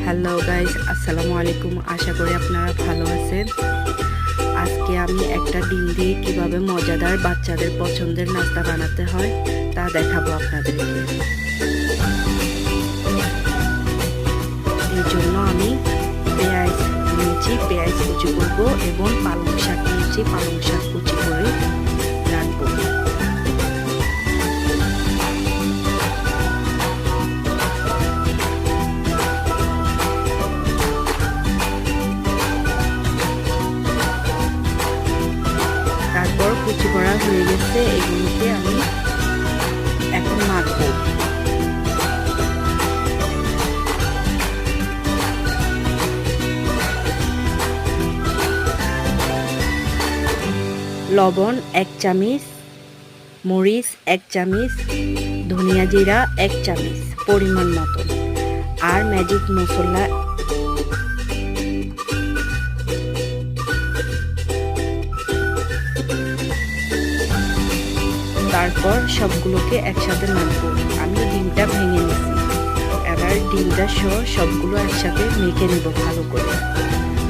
Hello guys, আসসালামু আলাইকুম। আশা করি আপনারা ভালো আছেন। আজকে আমি একটা ডিম দিয়ে কিভাবে মজাদার বাচ্চাদের পছন্দের নাস্তা বানাতে হয় তা দেখাবো আপনাদেরকে। এই জন্য আমি পেঁয়াজ নিয়েছি, পেঁয়াজ কুচি করব এবং পালং শাক নিয়েছি, পালং শাক কুচি করে রাখবো। তারপর কুচি করা হয়ে গেছে, এগুলোকে আমি এখন মাখবো। লবণ 1 চামচ, মরিচ 1 চামচ, ধনিয়া জিরা 1 চামচ পরিমাণ মতো, আর ম্যাজিক মশলা তারপর সবগুলোকে একসাথে মাখবো। আমি ডিমটা ভেঙে নিয়েছি, এবার ডিমটা সহ সবগুলো একসাথে মেখে নেব ভালো করে।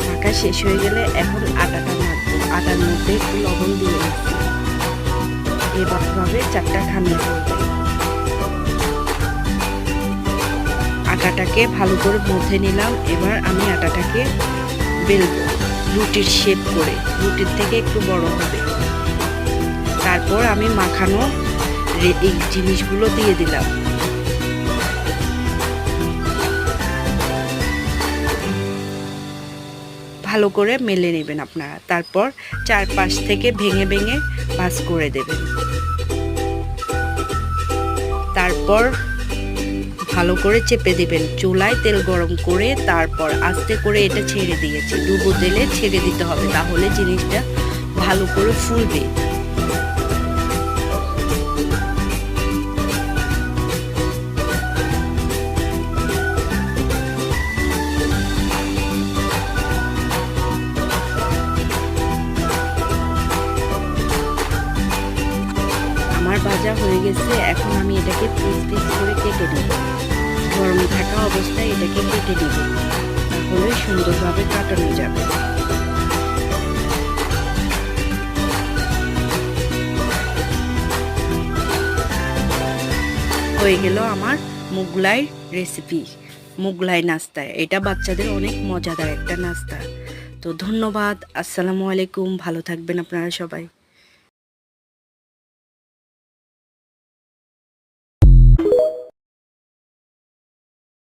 মাখা শেষ হয়ে গেলে এখন আটাটা মাখবো। আটার মধ্যে একটু লবণ দিয়ে নিচ্ছি, এভাবে 4টা খামির করবো। আটাটাকে ভালো করে মথে নিলাম। এবার আমি আটাটাকে বেলবো রুটির শেপ করে, রুটির থেকে একটু বড় হবে। তারপর আমি মাখানো এই জিনিসগুলো দিয়ে দিলাম। ভালো করে মেলে নেবেন আপনারা। তারপর চারপাশ থেকে ভেঙে ভেঙে ভাঁজ করে দেবেন। তারপর ভালো করে চেপে দিবেন। চুলায় তেল গরম করে তারপর আস্তে করে এটা ছেড়ে দিয়েছি। ডুবো তেলে ছেড়ে দিতে হবে, তাহলে জিনিসটা ভালো করে ফুলবে। আমার ভাজা হয়ে গেছে, এখন আমি এটাকে পিস পিস করে কেটে নেব। গরম থাকা অবস্থায় এটাকে কেটে নেব, তাহলে সুন্দরভাবে কাটানো যাবে। হয়ে গেল আমার মোগলাই রেসিপি, মোগলাই নাস্তা। এটা বাচ্চাদের অনেক মজাদার একটা নাস্তা। তো ধন্যবাদ, আসসালামু আলাইকুম। ভালো থাকবেন আপনারা সবাই।